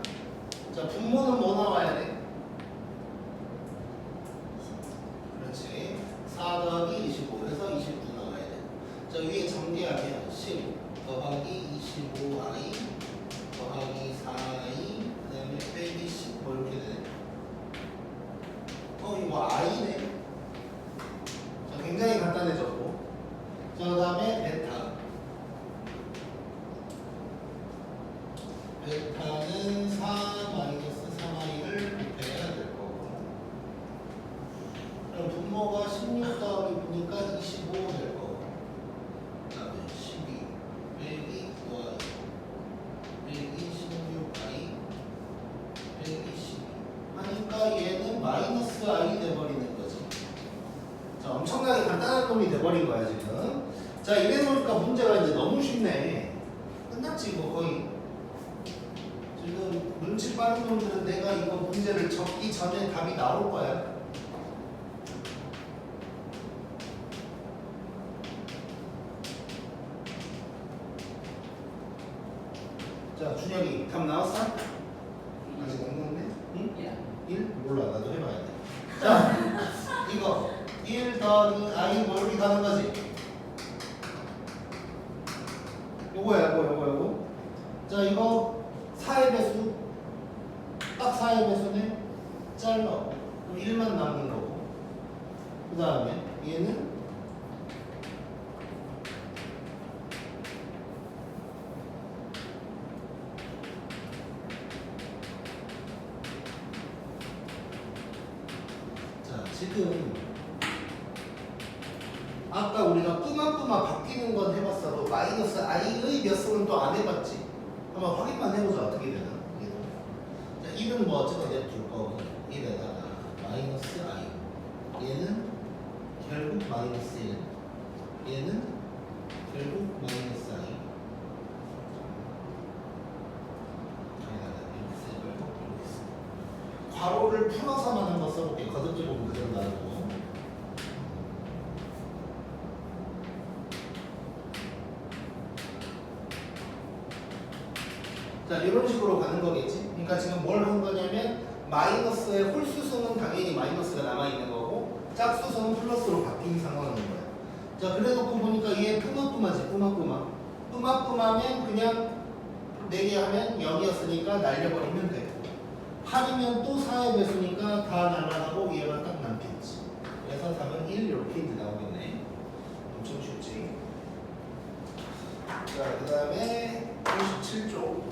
S1: 자, 분모는 뭐 나와야 돼? 그렇지. 4 더하기 25 해서 29 나와야 돼. 자, 위에 정리하면 10 더하기 25i 더하기 4i 그 다음에 빼기 10 뭐 이렇게 되네. 이거 i네. 자, 굉장히 간단해졌고 자, 그 다음에 베타 베타는 4 마이너스 3i를 곱해야 될 거고 그럼 분모가 16 더하기 9니까 25 될 거고 그 다음에 12 빼기 9i 빼기 16i 빼기 12 하니까 얘는 마이너스 i 돼버리는 거지. 자, 엄청나게 간단한 놈이 돼버린 거야 지금. 자, 이래 놓으니까 문제가 이제 너무 쉽네. 끝났지 이거 거의. 지금 눈치 빠른 놈들은 내가 이거 문제를 적기 전에 답이 나올 거야. 자, 준혁이 답 나왔어? 아직 안 나왔네? 응? 1? 몰라, 나도 해봐야 돼. 자, 이거 1 더하기 i 뭐 이렇게 가는 거지? 요거야, 요거. 자, 이거 4의 배수 딱 4의 배수네. 잘라. 그럼 1만 남는 거고. 그 다음에 얘는 자, 지금 아까 우리가 뿌마뿌마 바뀌는 건 해봤어도 마이너스 i의 몇 승은 또 안 해봤지. 한번 확인만 해보자. 어떻게 되나. 얘도. 자, 1은 뭐 어쨌든 냅둘 거고 1에다가 마이너스 i 얘는 결국 마이너스 1 얘는 결국 마이너스 i 여기다가 이렇게 쓰고 이렇게 쓰고 괄호를 풀어서만 한번 써볼게. 거듭져 보면 그대로 나오고 자, 이런 식으로 가는 거겠지. 그러니까 지금 뭘 한 거냐면 마이너스의 홀수수는 당연히 마이너스가 남아있는 거고 짝수수는 플러스로 바뀐 상황인 거야. 자, 그래놓고 보니까 얘 뿌마뿌마지. 뿌마뿌마면 그냥 4개 하면 0이었으니까 날려버리면 되고 8이면 또 4의 배수니까 다 날아가고 얘가 딱 남겠지. 그래서 답은 1 이렇게 이제 나오겠네. 엄청 쉽지. 자, 그 다음에 57쪽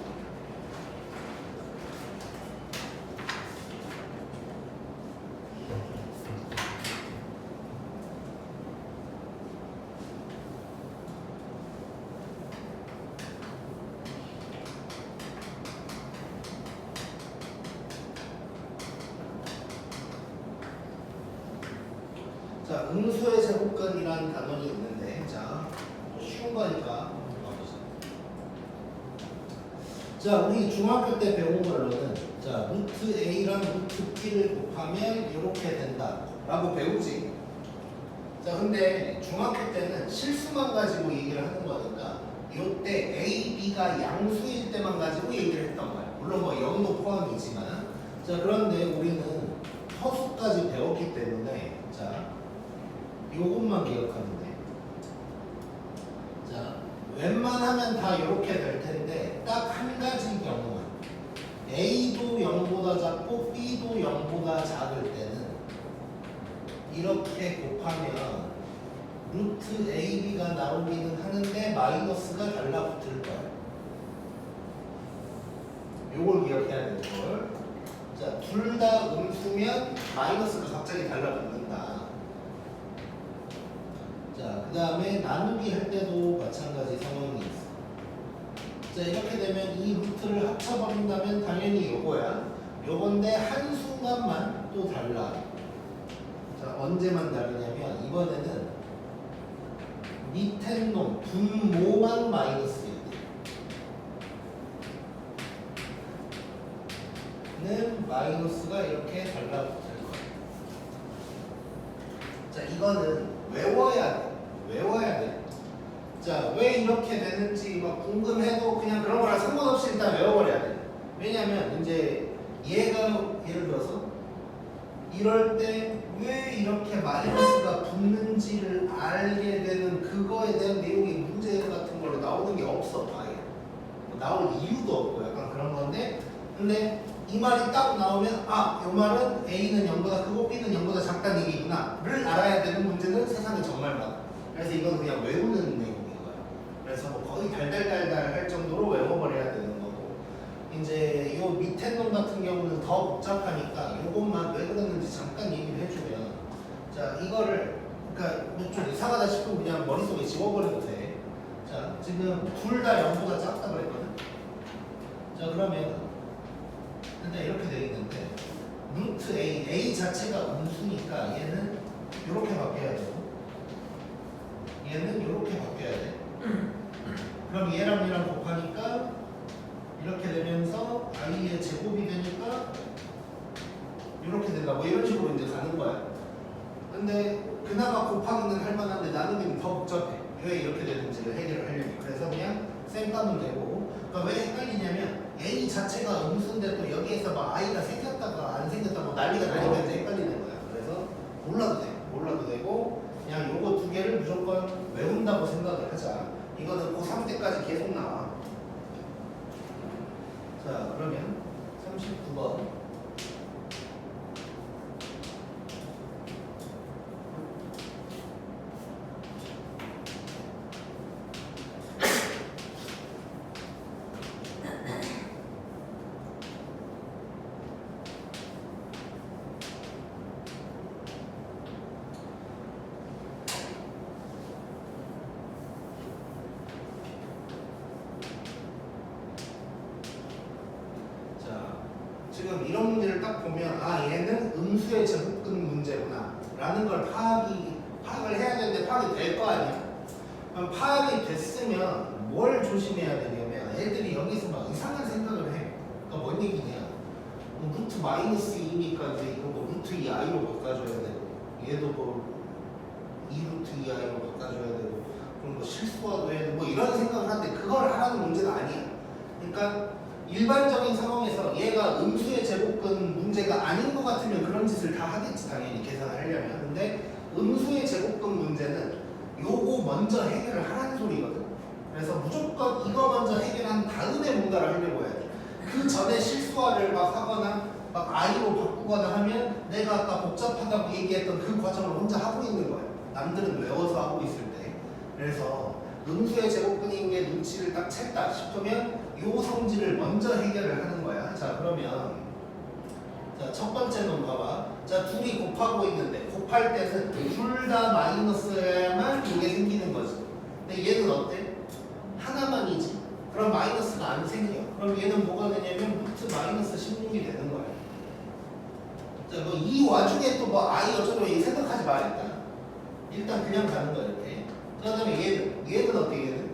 S1: 자, 음수의 제곱근이라는 단원이 있는데, 자, 쉬운 거니까 가보자. 자, 우리 중학교 때 배운 걸로는 자, 루트 A랑 루트 B를 곱하면 이렇게 된다라고 배우지. 자, 근데 중학교 때는 실수만 가지고 얘기를 하는 거니까 이때 A, B가 양수일 때만 가지고 얘기를 했던 거야. 물론 뭐 0도 포함이지만. 자, 그런데 우리는 허수까지 배웠기 때문에 자, 요것만 기억하면 돼. 자, 웬만하면 다 이렇게 될 텐데 딱 한 가지 경우만 A도 0보다 작고 B도 0보다 작을 때는 이렇게 곱하면 루트 AB가 나오기는 하는데 마이너스가 달라붙을 거야. 요걸 기억해야 되는 걸. 자, 둘 다 음수면 마이너스가 갑자기 달라붙는다. 자, 그 다음에 나누기 할 때도 마찬가지 상황이 있어. 자, 이렇게 되면 이 루트를 합쳐버린다면 당연히 요거야. 요건데 한순간만 또 달라. 자, 언제만 다르냐면 이번에는 밑에 놈 분모만 마이너스일 때는 마이너스가 이렇게 달라붙을 거야. 자, 이거는 외워야 돼. 외워야 돼. 자, 왜 이렇게 되는지 막 궁금해도 그냥 그런 거랑 상관없이 일단 외워버려야 돼. 왜냐면 이제 얘가 예를 들어서 이럴 때 왜 이렇게 마이너스가 붙는지를 알게 되는 그거에 대한 내용이 문제 같은 걸로 나오는 게 없어. 아예 나올 이유도 없고 약간 그런 건데, 근데 이 말이 딱 나오면 아, 이 말은 A는 0보다 크고 B는 0보다 작다는 얘기구나 를 알아야 되는 문제는 세상에 정말 많아. 그래서 이건 그냥 외우는 내용인 거야. 그래서 뭐 거의 달달달달 할 정도로 외워버려야 되는 거고, 이제 요 밑에 놈 같은 경우는 더 복잡하니까 요것만 왜 그러는지 잠깐 얘기를 해주면, 자, 이거를 그러니까 좀 이상하다 싶으면 그냥 머릿속에 지워버려도 돼. 자, 지금 둘 다 0보다 작다 그랬거든. 자, 그러면 일단 이렇게 돼 있는데 루트 A 자체가 음수니까 얘는 이렇게 바뀌어야 되고 얘는 이렇게 바뀌어야 돼. 그럼 얘랑 얘랑 곱하니까 이렇게 되면서 i의 제곱이 되니까 이렇게 된다. 뭐 이런 식으로 이제 가는 거야. 근데 그나마 곱하기는 할 만한데 나누기는 더 복잡해. 왜 이렇게 되는지를 해결을 하려면. 그래서 그냥 쌩 까면 되고. 그러니까 왜 헷갈리냐면 A 자체가 음수인데 또 여기에서 막 i가 생겼다가 안 생겼다가 뭐 난리가 나니까 이제 헷갈리는 거야. 그래서 몰라도 돼. 몰라도 되고 그냥 요거 두 개를 무조건 외운다고 생각을 하자. 이거는 고3 때까지 계속 나와. 자, 그러면 39번. 지금 이런 문제를 딱 보면 아, 얘는 음수의 제곱근 문제구나 라는 걸 파악을 해야 되는데 파악이 될 거 아니야. 그럼 파악이 됐으면 뭘 조심해야 되냐면 애들이 여기서 막 이상한 생각을 해. 그러니까 뭔 얘기냐, 루트 마이너스 2니까 이제 이거 뭐 루트 2i로 바꿔줘야 되고 얘도 뭐 2루트 2i로 바꿔줘야 되고 그럼 뭐 실수화도 해야 되고 뭐 이런 생각을 하는데 그걸 하라는 문제는 아니야. 그러니까 일반적인 상황에서 얘가 음수의 제곱근 문제가 아닌 것 같으면 그런 짓을 다 하겠지, 당연히 계산을 하려면. 근데 음수의 제곱근 문제는 요거 먼저 해결을 하라는 소리거든. 그래서 무조건 이거 먼저 해결한 다음에 뭔가를 하려고 해야 돼. 그 전에 실수화를 막 하거나 막 i로 바꾸거나 하면 내가 아까 복잡하다고 얘기했던 그 과정을 혼자 하고 있는 거야. 남들은 외워서 하고 있을 때. 그래서 음수의 제곱근인 게 눈치를 딱 챘다 싶으면 요 성질을 먼저 해결을 하는 거야. 자, 그러면 자, 첫 번째 놈 봐봐. 자, 둘이 곱하고 있는데 곱할 때는 둘 다 마이너스여야만 이게 생기는 거지. 근데 얘는 어때? 하나만이지. 그럼 마이너스가 안 생겨. 그럼 얘는 뭐가 되냐면 루트 마이너스 16이 되는 거야. 자, 뭐 이 와중에 또 뭐 i 어쩌고 생각하지 마 일단. 일단 그냥 가는 거야 이렇게. 그 다음에 얘는 어떻게 얘는?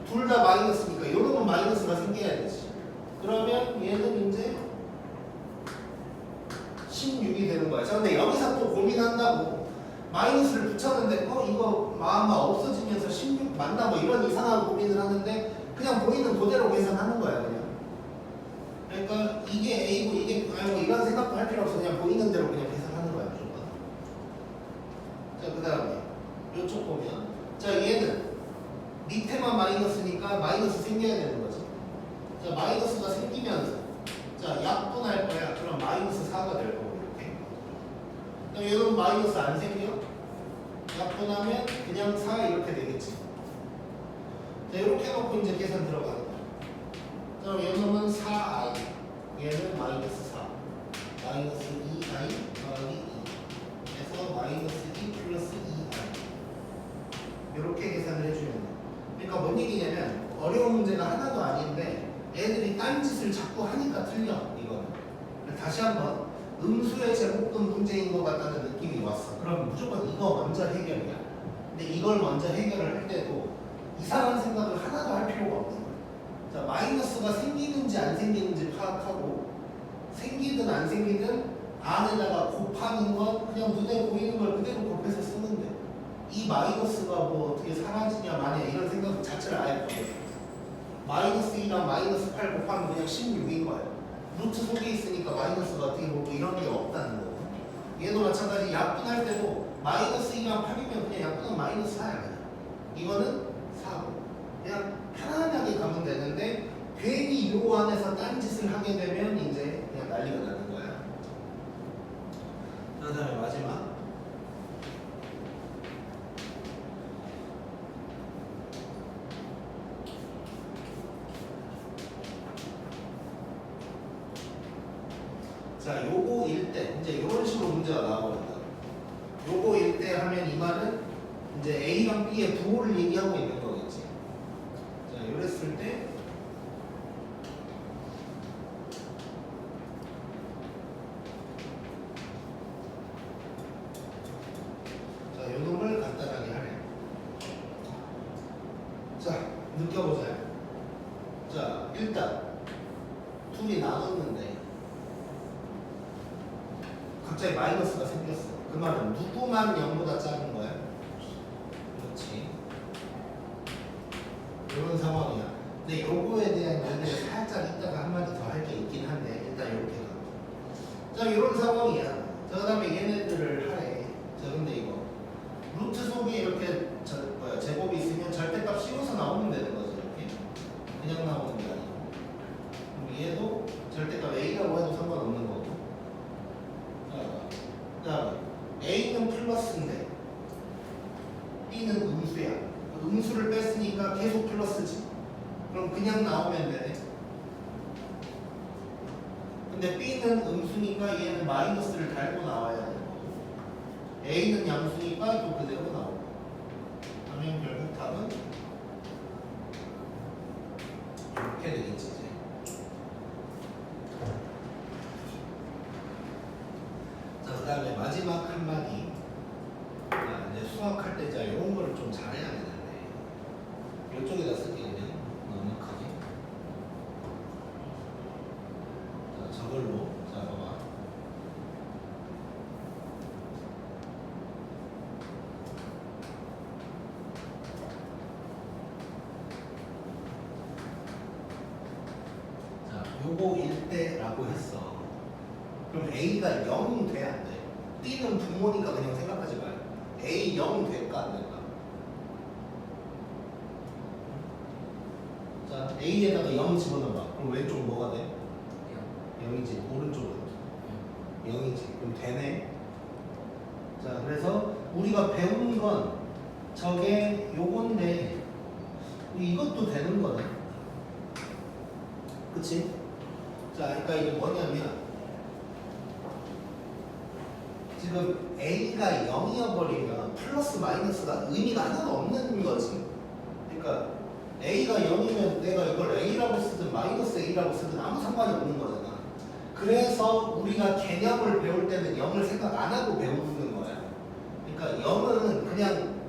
S1: 둘 다 마이너스니까 이런 건 마이너스가 생겨야 되지. 그러면 얘는 이제 16이 되는 거야. 자, 근데 여기서 또 고민한다고. 마이너스를 붙였는데 이거 아마 없어지면서 16 맞나 뭐 이런 이상한 고민을 하는데 그냥 보이는 그대로 계산하는 거야 그냥. 그러니까 이게 A고 이게 아니고 이런 생각도 할 필요 없어. 그냥 보이는 대로 그냥 계산하는 거야 무조건. 자, 그 다음에 이쪽 보면 자 얘는 밑에만 마이너스니까 마이너스 생겨야 되는 거지. 자, 마이너스가 생기면서 자 약분할 거야. 그럼 마이너스 4가 될 거고 이렇게. 그럼 얘는 마이너스 안 생겨? 약분하면 그냥 4 이렇게 되겠지. 자, 이렇게 해놓고 이제 계산 들어가는 거야. 그럼 얘는 4i, 얘는 마이너스 4, 마이너스 2i 더하기 2 해서 마이너스 2 플러스 2i 이렇게 계산을 해주면 돼. 그러니까 뭔 얘기냐면 어려운 문제가 하나도 아닌데 애들이 딴짓을 자꾸 하니까 틀려 이거는. 다시 한번 음수의 제곱근 문제인 것 같다는 느낌이 왔어. 그럼 무조건 이거 먼저 해결이야. 근데 이걸 먼저 해결을 할 때도 이상한 생각을 하나도 할 필요가 없는 거야. 자, 마이너스가 생기는지 안 생기는지 파악하고 생기든 안 생기든 안에다가 곱하는 건 그냥 눈에 보이는 걸 그대로 곱해서 쓰면 돼. 이 마이너스가 뭐 어떻게 사라지냐 마냐 이런 생각 자체를 아예 버려. 마이너스 2랑 마이너스 8 곱하면 그냥 16인 거야. 루트 속에 있으니까 마이너스가 어떻게 보고 이런 게 없다는 거고. 얘도 마찬가지 약분할 때도 마이너스 2랑 8이면 그냥 약분은 마이너스 4야 그냥. 이거는 4고 그냥 편안하게 가면 되는데 괜히 요 안에서 딴짓을 하게 되면 이제 그냥 난리가 나는 거야. 그 다음에 마지막 자, 요거일 때 이제 이런 식으로 문제가 나와버린다. 요거일 때 하면 이 말은 이제 A랑 B의 부호를 얘기하고 있는 거겠지. 자, 이랬을 때 자, 요 놈을 간단하게 하래. 자, 느껴보자. 자, 일단 둘이 나눴는데 갑자기 마이너스가 생겼어. 그 말은 누구만 0보다 작은 거야? 그렇지. 이런 상황이야. 근데 요거에 대한 얘기를 살짝 이따가 한마디 더 할 게 있긴 한데 일단 이렇게 가. 자, 이런 상황이야. 자, 그 다음에 얘네들을 하래. 자, 근데 이거 루트 속에 이렇게 제곱이 있으면 절대값 씌워서 나오면 되는 거지. 이렇게 그냥 나오는 게 아니고. 그럼 얘도 절대값 A라고 해도 상관없는 거고. 자, A는 플러스인데 B는 음수야. 음수를 뺐으니까 계속 플러스지. 그럼 그냥 나오면 되네. 근데 B는 음수니까 얘는 마이너스를 달고 나와야 돼. A는 양수니까 또 그대로 나오고. 그러면 결국 답은 이렇게 되겠지. 이제. 자, 그 다음에 마지막 한마디. 이제 수학할 때 자, 이런 거를 좀 잘해야 되는데 이쪽에다 쓸게 그냥 넉넉하게. 자, 저걸로 자 봐봐. 자, 요거일 때라고 했어. 그럼 A가 0이 돼 안 돼? B는 부모니까 그냥 생각하지 마요. A 0 될까 안 될까? 자, A에다가 0 집어넣어봐. 그럼 왼쪽 뭐가 돼? 0이지. 오른쪽은 0이지. 그럼 되네. 자, 그래서 우리가 배운 건 저게 요건데 이것도 되는 거네. 그치? 자, 그러니까 이게 뭐냐면 지금 A가 0이어버리면 플러스 마이너스가 의미가 하나도 없는 거지. 그러니까 A가 0이면 내가 이걸 A라고 쓰든 마이너스 A라고 쓰든 아무 상관이 없는 거잖아. 그래서 우리가 개념을 배울 때는 0을 생각 안 하고 배우는 거야. 그러니까 0은 그냥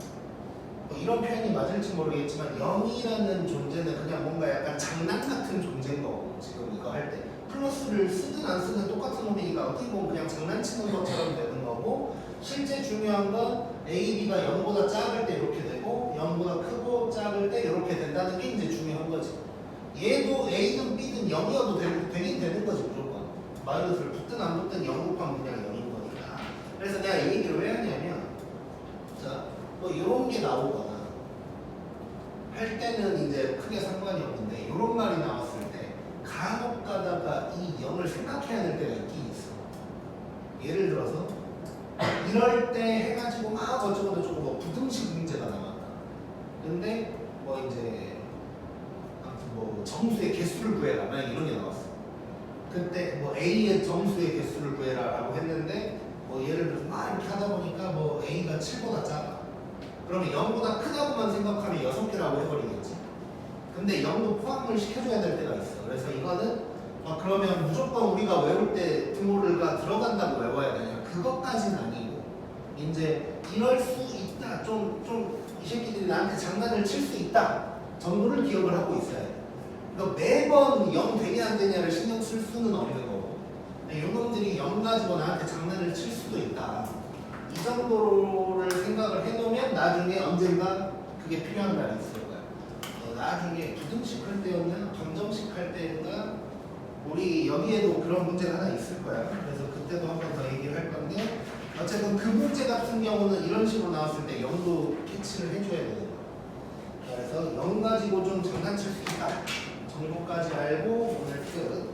S1: 뭐 이런 표현이 맞을지 모르겠지만 0이라는 존재는 그냥 뭔가 약간 장난 같은 존재인 거고 지금 이거 할 때 플러스를 쓰든 안 쓰든 똑같은 놈이니까 어떻게 보면 그냥 장난치는 것처럼 되는 거고 실제 중요한 건 A, B가 0보다 작을 때 이렇게 되고 0보다 크고 작을 때 이렇게 된다는 게 이제 중요한 거지. 얘도 A든 B든 0이어도 되긴 되는 거지 무조건. 마이너스를 붙든 안 붙든 0 곱하면 그냥 0인 거니까. 그래서 내가 이 얘기를 왜 하냐면 자, 뭐 이런 게 나오거나 할 때는 이제 크게 상관이 없는데 이런 말이 나왔을 때 간혹 가다가 이 0을 생각해야 될 때가 있긴 있어. 예를 들어서 이럴 때 해가지고 막 어쩌고저쩌고 뭐 부등식 문제가 나왔다. 근데 뭐 이제 아무튼 뭐 정수의 개수를 구해라 만약 이런 게 나왔어. 그때 뭐 A의 정수의 개수를 구해라라고 했는데 뭐 예를 들어서 막 이렇게 하다 보니까 뭐 A가 7보다 작아. 그러면 0보다 크다고만 생각하면 6개라고 해버리겠지. 근데 0도 포함을 시켜줘야 될 때가 있어. 그래서 이거는 그러면 무조건 우리가 외울 때 드모를가 들어간다고 외워야 되냐? 그것까지는 아니고 이제 이럴 수 있다. 좀 이 새끼들이 나한테 장난을 칠 수 있다 정도를 기억을 하고 있어야 돼. 그러니까 매번 0 되냐 안 되냐를 신경 쓸 수는 없는 거고 이놈들이 0 가지고 나한테 장난을 칠 수도 있다. 이 정도를 생각을 해놓으면 나중에 언젠가 그게 필요한 날이 있을 거야. 나중에 부등식 할 때였나 방정식 할 때인가 우리 여기에도 그런 문제가 하나 있을 거야. 그래서 그때도 한 번 더 얘기를 할 건데 어쨌든 그 문제 같은 경우는 이런 식으로 나왔을 때 0도 캐치를 해줘야 되는 거야. 그래서 0 가지고 좀 장난칠 수 있다 정도까지 알고 오늘 끝.